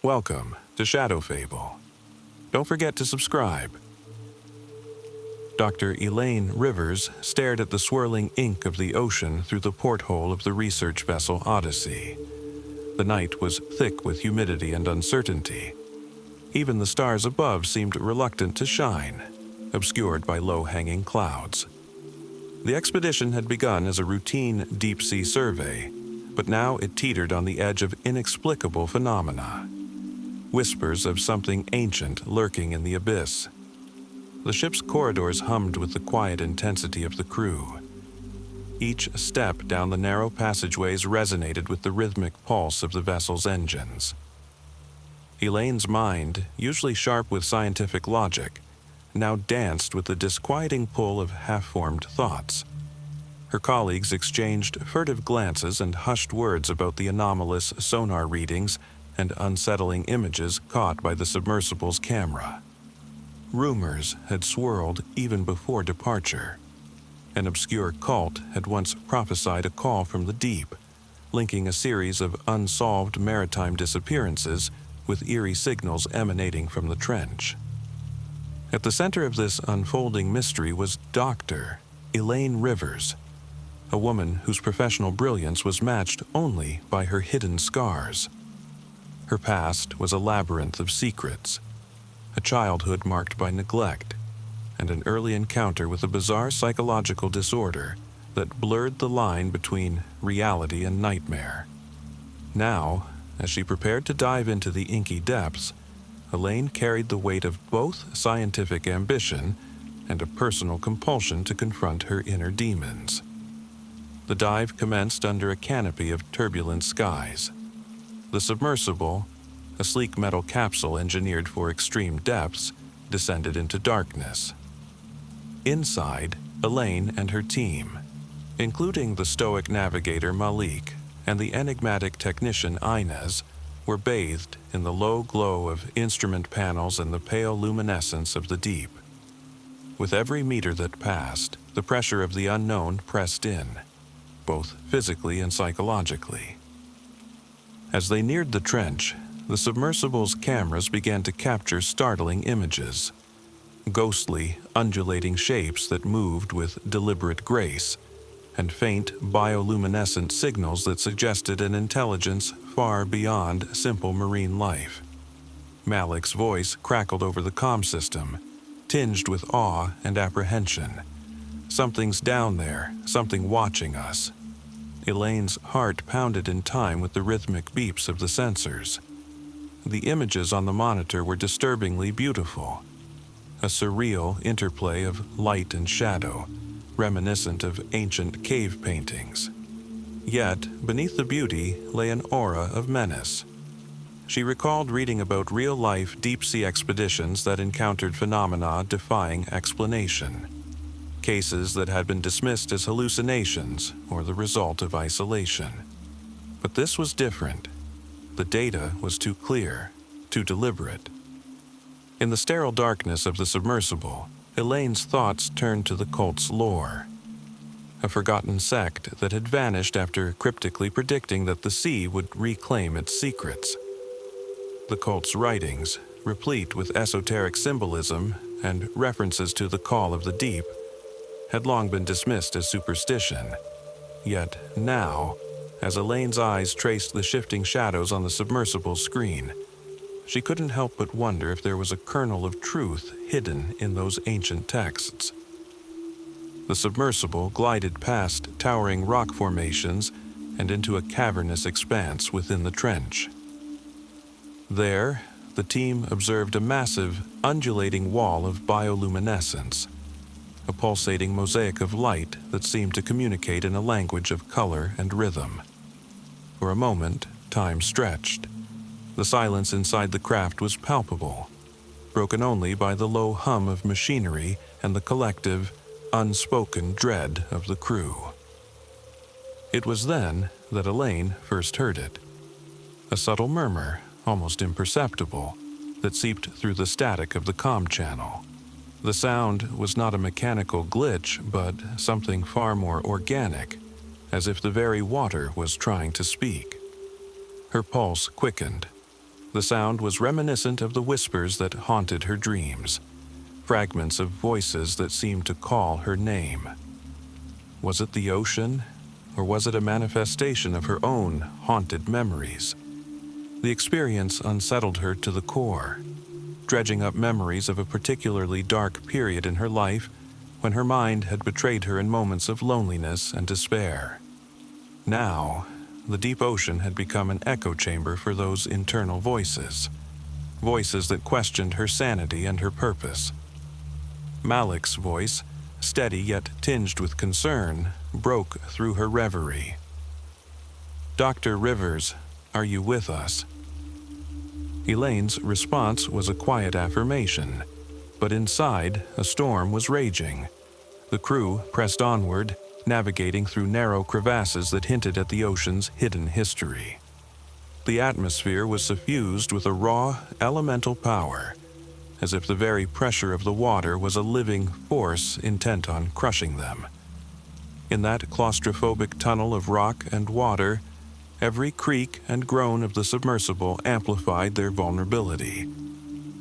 Welcome to Shadow Fable. Don't forget to subscribe. Dr. Elaine Rivers stared at the swirling ink of the ocean through the porthole of the research vessel Odyssey. The night was thick with humidity and uncertainty. Even the stars above seemed reluctant to shine, obscured by low-hanging clouds. The expedition had begun as a routine deep-sea survey, but now it teetered on the edge of inexplicable phenomena. Whispers of something ancient lurking in the abyss. The ship's corridors hummed with the quiet intensity of the crew. Each step down the narrow passageways resonated with the rhythmic pulse of the vessel's engines. Elaine's mind, usually sharp with scientific logic, now danced with the disquieting pull of half-formed thoughts. Her colleagues exchanged furtive glances and hushed words about the anomalous sonar readings and unsettling images caught by the submersible's camera. Rumors had swirled even before departure. An obscure cult had once prophesied a call from the deep, linking a series of unsolved maritime disappearances with eerie signals emanating from the trench. At the center of this unfolding mystery was Dr. Elaine Rivers, a woman whose professional brilliance was matched only by her hidden scars. Her past was a labyrinth of secrets, a childhood marked by neglect, and an early encounter with a bizarre psychological disorder that blurred the line between reality and nightmare. Now, as she prepared to dive into the inky depths, Elaine carried the weight of both scientific ambition and a personal compulsion to confront her inner demons. The dive commenced under a canopy of turbulent skies. The submersible, a sleek metal capsule engineered for extreme depths, descended into darkness. Inside, Elaine and her team, including the stoic navigator Malik and the enigmatic technician Inez, were bathed in the low glow of instrument panels and the pale luminescence of the deep. With every meter that passed, the pressure of the unknown pressed in, both physically and psychologically. As they neared the trench, the submersible's cameras began to capture startling images. Ghostly, undulating shapes that moved with deliberate grace, and faint bioluminescent signals that suggested an intelligence far beyond simple marine life. Malik's voice crackled over the comm system, tinged with awe and apprehension. "Something's down there, something watching us." Elaine's heart pounded in time with the rhythmic beeps of the sensors. The images on the monitor were disturbingly beautiful, a surreal interplay of light and shadow, reminiscent of ancient cave paintings. Yet, beneath the beauty lay an aura of menace. She recalled reading about real-life deep-sea expeditions that encountered phenomena defying explanation. Cases that had been dismissed as hallucinations or the result of isolation. But this was different. The data was too clear, too deliberate. In the sterile darkness of the submersible, Elaine's thoughts turned to the cult's lore. A forgotten sect that had vanished after cryptically predicting that the sea would reclaim its secrets. The cult's writings, replete with esoteric symbolism and references to the call of the deep, had long been dismissed as superstition. Yet now, as Elaine's eyes traced the shifting shadows on the submersible's screen, she couldn't help but wonder if there was a kernel of truth hidden in those ancient texts. The submersible glided past towering rock formations and into a cavernous expanse within the trench. There, the team observed a massive, undulating wall of bioluminescence, a pulsating mosaic of light that seemed to communicate in a language of color and rhythm. For a moment, time stretched. The silence inside the craft was palpable, broken only by the low hum of machinery and the collective, unspoken dread of the crew. It was then that Elaine first heard it. A subtle murmur, almost imperceptible, that seeped through the static of the comm channel. The sound was not a mechanical glitch, but something far more organic, as if the very water was trying to speak. Her pulse quickened. The sound was reminiscent of the whispers that haunted her dreams, fragments of voices that seemed to call her name. Was it the ocean, or was it a manifestation of her own haunted memories? The experience unsettled her to the core, dredging up memories of a particularly dark period in her life when her mind had betrayed her in moments of loneliness and despair. Now, the deep ocean had become an echo chamber for those internal voices, voices that questioned her sanity and her purpose. Malik's voice, steady yet tinged with concern, broke through her reverie. "Dr. Rivers, are you with us?" Elaine's response was a quiet affirmation, but inside, a storm was raging. The crew pressed onward, navigating through narrow crevasses that hinted at the ocean's hidden history. The atmosphere was suffused with a raw, elemental power, as if the very pressure of the water was a living force intent on crushing them. In that claustrophobic tunnel of rock and water, every creak and groan of the submersible amplified their vulnerability.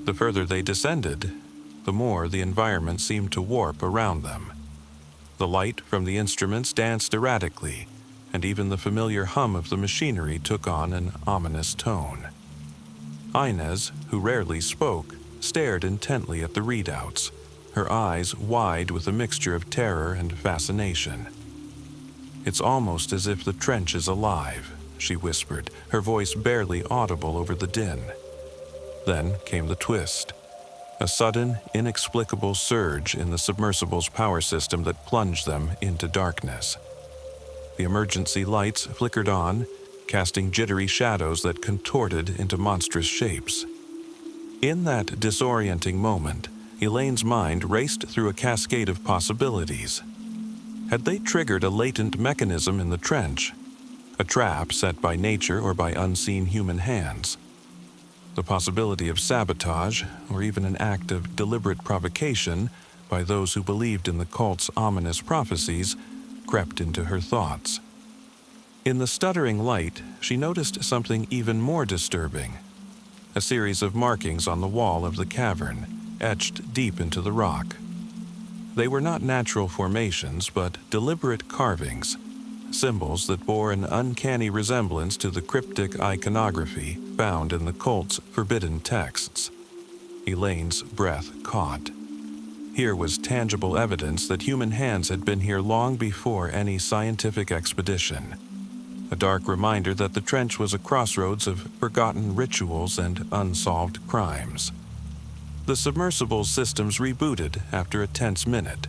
The further they descended, the more the environment seemed to warp around them. The light from the instruments danced erratically, and even the familiar hum of the machinery took on an ominous tone. Inez, who rarely spoke, stared intently at the readouts, her eyes wide with a mixture of terror and fascination. "It's almost as if the trench is alive," she whispered, her voice barely audible over the din. Then came the twist. A sudden, inexplicable surge in the submersible's power system that plunged them into darkness. The emergency lights flickered on, casting jittery shadows that contorted into monstrous shapes. In that disorienting moment, Elaine's mind raced through a cascade of possibilities. Had they triggered a latent mechanism in the trench? A trap set by nature or by unseen human hands? The possibility of sabotage, or even an act of deliberate provocation by those who believed in the cult's ominous prophecies, crept into her thoughts. In the stuttering light, she noticed something even more disturbing. A series of markings on the wall of the cavern, etched deep into the rock. They were not natural formations, but deliberate carvings, symbols that bore an uncanny resemblance to the cryptic iconography found in the cult's forbidden texts. Elaine's breath caught. Here was tangible evidence that human hands had been here long before any scientific expedition. A dark reminder that the trench was a crossroads of forgotten rituals and unsolved crimes. The submersible's systems rebooted after a tense minute,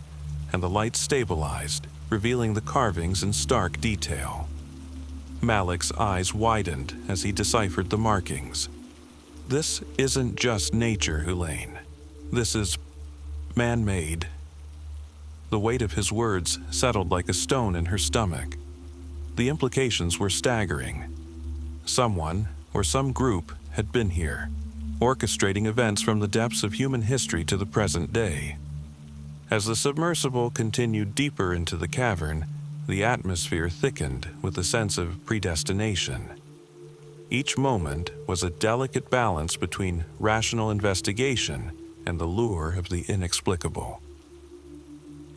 and the lights stabilized, revealing the carvings in stark detail. Malik's eyes widened as he deciphered the markings. "This isn't just nature, Elaine. This is man-made." The weight of his words settled like a stone in her stomach. The implications were staggering. Someone, or some group, had been here, orchestrating events from the depths of human history to the present day. As the submersible continued deeper into the cavern, the atmosphere thickened with a sense of predestination. Each moment was a delicate balance between rational investigation and the lure of the inexplicable.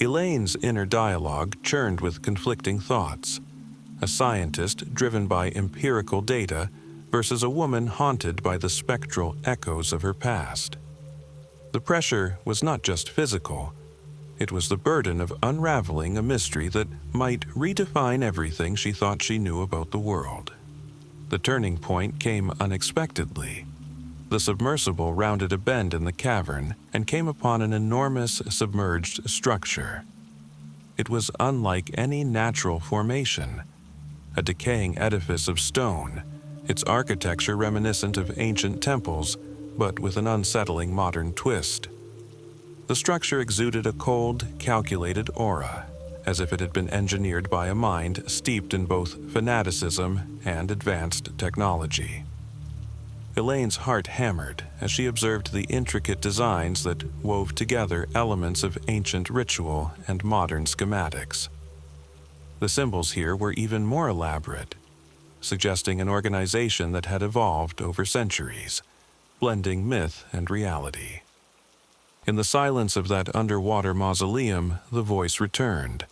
Elaine's inner dialogue churned with conflicting thoughts. A scientist driven by empirical data versus a woman haunted by the spectral echoes of her past. The pressure was not just physical. It was the burden of unraveling a mystery that might redefine everything she thought she knew about the world. The turning point came unexpectedly. The submersible rounded a bend in the cavern and came upon an enormous submerged structure. It was unlike any natural formation. A decaying edifice of stone, its architecture reminiscent of ancient temples, but with an unsettling modern twist. The structure exuded a cold, calculated aura, as if it had been engineered by a mind steeped in both fanaticism and advanced technology. Elaine's heart hammered as she observed the intricate designs that wove together elements of ancient ritual and modern schematics. The symbols here were even more elaborate. suggesting an organization that had evolved over centuries, blending myth and reality. In the silence of that underwater mausoleum, the voice returned.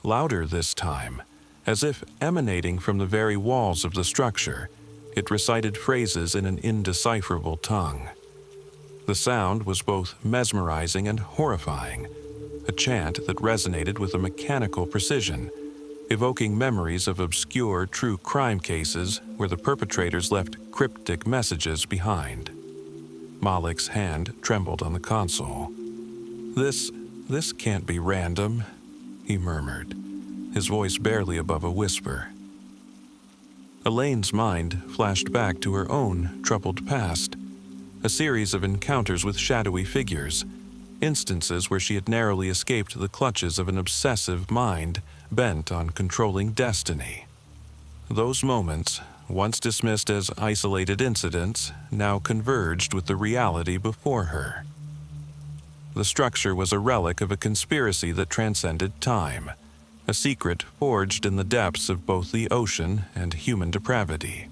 Louder this time, as if emanating from the very walls of the structure, it recited phrases in an indecipherable tongue. The sound was both mesmerizing and horrifying, a chant that resonated with a mechanical precision, evoking memories of obscure true crime cases where the perpetrators left cryptic messages behind. Malik's hand trembled on the console. This can't be random," he murmured, his voice barely above a whisper. Elaine's mind flashed back to her own troubled past, a series of encounters with shadowy figures, instances where she had narrowly escaped the clutches of an obsessive mind bent on controlling destiny. Those moments, once dismissed as isolated incidents, now converged with the reality before her. The structure was a relic of a conspiracy that transcended time, a secret forged in the depths of both the ocean and human depravity.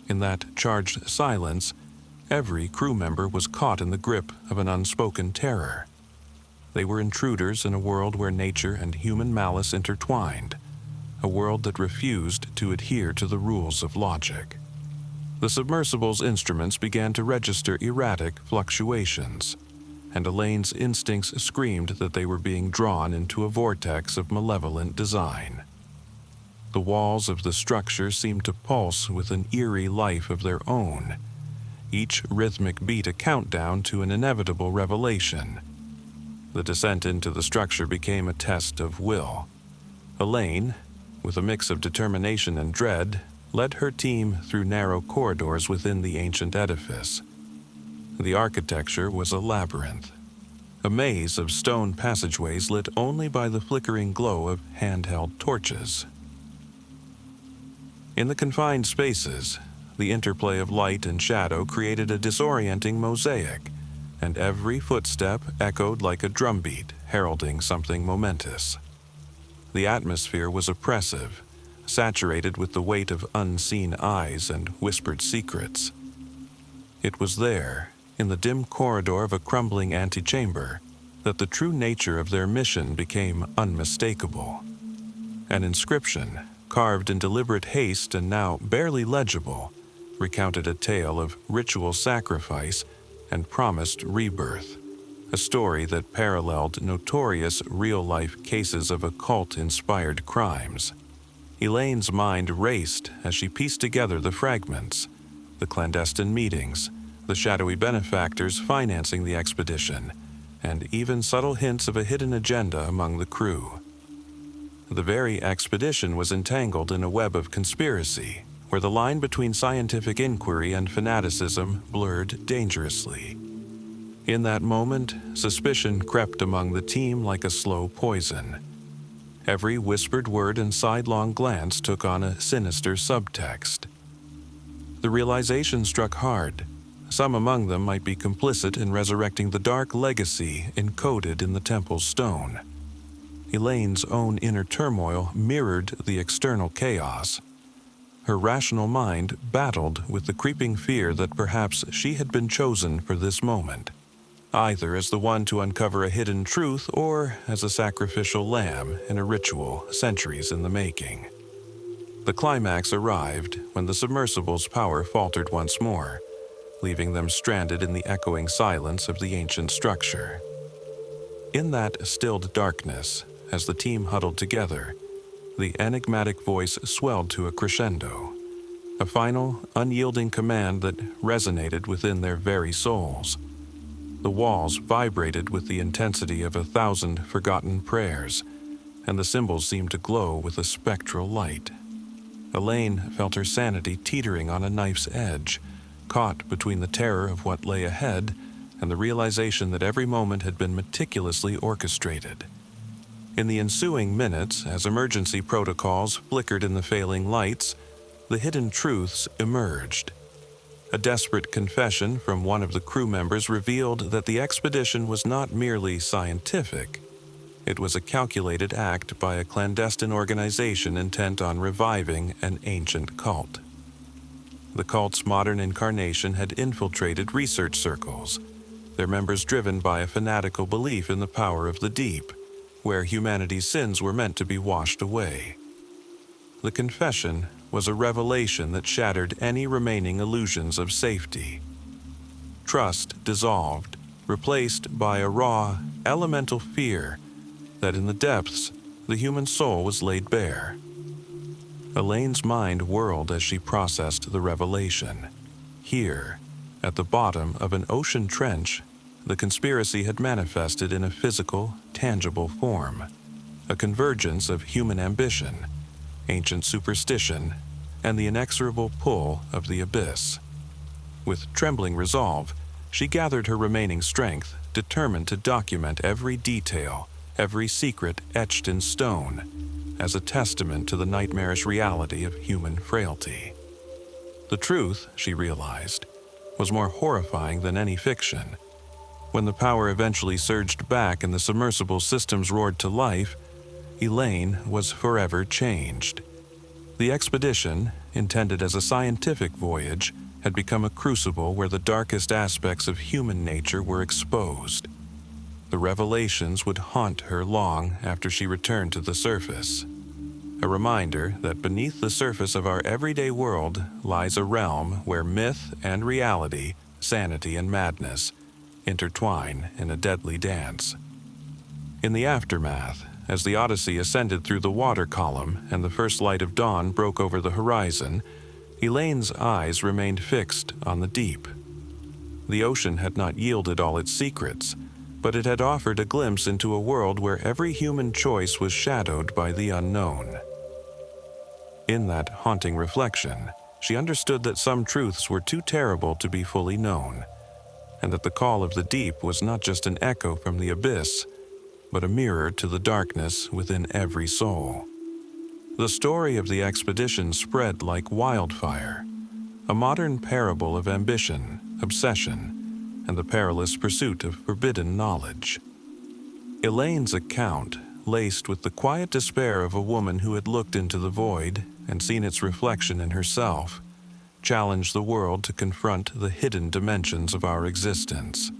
In that charged silence, every crew member was caught in the grip of an unspoken terror. They were intruders in a world where nature and human malice intertwined, a world that refused to adhere to the rules of logic. The submersible's instruments began to register erratic fluctuations, and Elaine's instincts screamed that they were being drawn into a vortex of malevolent design. The walls of the structure seemed to pulse with an eerie life of their own, each rhythmic beat a countdown to an inevitable revelation. The descent into the structure became a test of will. Elaine, with a mix of determination and dread, led her team through narrow corridors within the ancient edifice. The architecture was a labyrinth, a maze of stone passageways lit only by the flickering glow of handheld torches. In the confined spaces, the interplay of light and shadow created a disorienting mosaic, and every footstep echoed like a drumbeat, heralding something momentous. The atmosphere was oppressive, saturated with the weight of unseen eyes and whispered secrets. It was there, in the dim corridor of a crumbling antechamber, that the true nature of their mission became unmistakable. An inscription, carved in deliberate haste and now barely legible, recounted a tale of ritual sacrifice and promised rebirth, a story that paralleled notorious real-life cases of occult-inspired crimes. Elaine's mind raced as she pieced together the fragments, the clandestine meetings, the shadowy benefactors financing the expedition, and even subtle hints of a hidden agenda among the crew. The very expedition was entangled in a web of conspiracy, where the line between scientific inquiry and fanaticism blurred dangerously. In that moment, suspicion crept among the team like a slow poison. Every whispered word and sidelong glance took on a sinister subtext. The realization struck hard. Some among them might be complicit in resurrecting the dark legacy encoded in the temple's stone. Elaine's own inner turmoil mirrored the external chaos. Her rational mind battled with the creeping fear that perhaps she had been chosen for this moment, either as the one to uncover a hidden truth or as a sacrificial lamb in a ritual centuries in the making. The climax arrived when the submersible's power faltered once more, leaving them stranded in the echoing silence of the ancient structure. In that stilled darkness, as the team huddled together, the enigmatic voice swelled to a crescendo, a final, unyielding command that resonated within their very souls. The walls vibrated with the intensity of 1,000 forgotten prayers, and the symbols seemed to glow with a spectral light. Elaine felt her sanity teetering on a knife's edge, caught between the terror of what lay ahead and the realization that every moment had been meticulously orchestrated. In the ensuing minutes, as emergency protocols flickered in the failing lights, the hidden truths emerged. A desperate confession from one of the crew members revealed that the expedition was not merely scientific. It was a calculated act by a clandestine organization intent on reviving an ancient cult. The cult's modern incarnation had infiltrated research circles, their members driven by a fanatical belief in the power of the deep, where humanity's sins were meant to be washed away. The confession was a revelation that shattered any remaining illusions of safety. Trust dissolved, replaced by a raw, elemental fear that in the depths, the human soul was laid bare. Elaine's mind whirled as she processed the revelation. Here, at the bottom of an ocean trench, the conspiracy had manifested in a physical, tangible form, a convergence of human ambition, ancient superstition, and the inexorable pull of the abyss. With trembling resolve, she gathered her remaining strength, determined to document every detail, every secret etched in stone, as a testament to the nightmarish reality of human frailty. The truth, she realized, was more horrifying than any fiction. When the power eventually surged back and the submersible systems roared to life, Elaine was forever changed. The expedition, intended as a scientific voyage, had become a crucible where the darkest aspects of human nature were exposed. The revelations would haunt her long after she returned to the surface. A reminder that beneath the surface of our everyday world lies a realm where myth and reality, sanity and madness, intertwine in a deadly dance. In the aftermath, as the Odyssey ascended through the water column and the first light of dawn broke over the horizon, Elaine's eyes remained fixed on the deep. The ocean had not yielded all its secrets, but it had offered a glimpse into a world where every human choice was shadowed by the unknown. In that haunting reflection, she understood that some truths were too terrible to be fully known, and that the call of the deep was not just an echo from the abyss, but a mirror to the darkness within every soul. The story of the expedition spread like wildfire, a modern parable of ambition, obsession, and the perilous pursuit of forbidden knowledge. Elaine's account, laced with the quiet despair of a woman who had looked into the void and seen its reflection in herself, challenged the world to confront the hidden dimensions of our existence.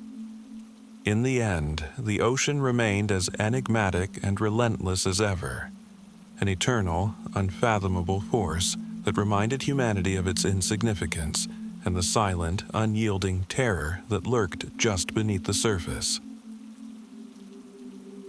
In the end, the ocean remained as enigmatic and relentless as ever, an eternal, unfathomable force that reminded humanity of its insignificance and the silent, unyielding terror that lurked just beneath the surface.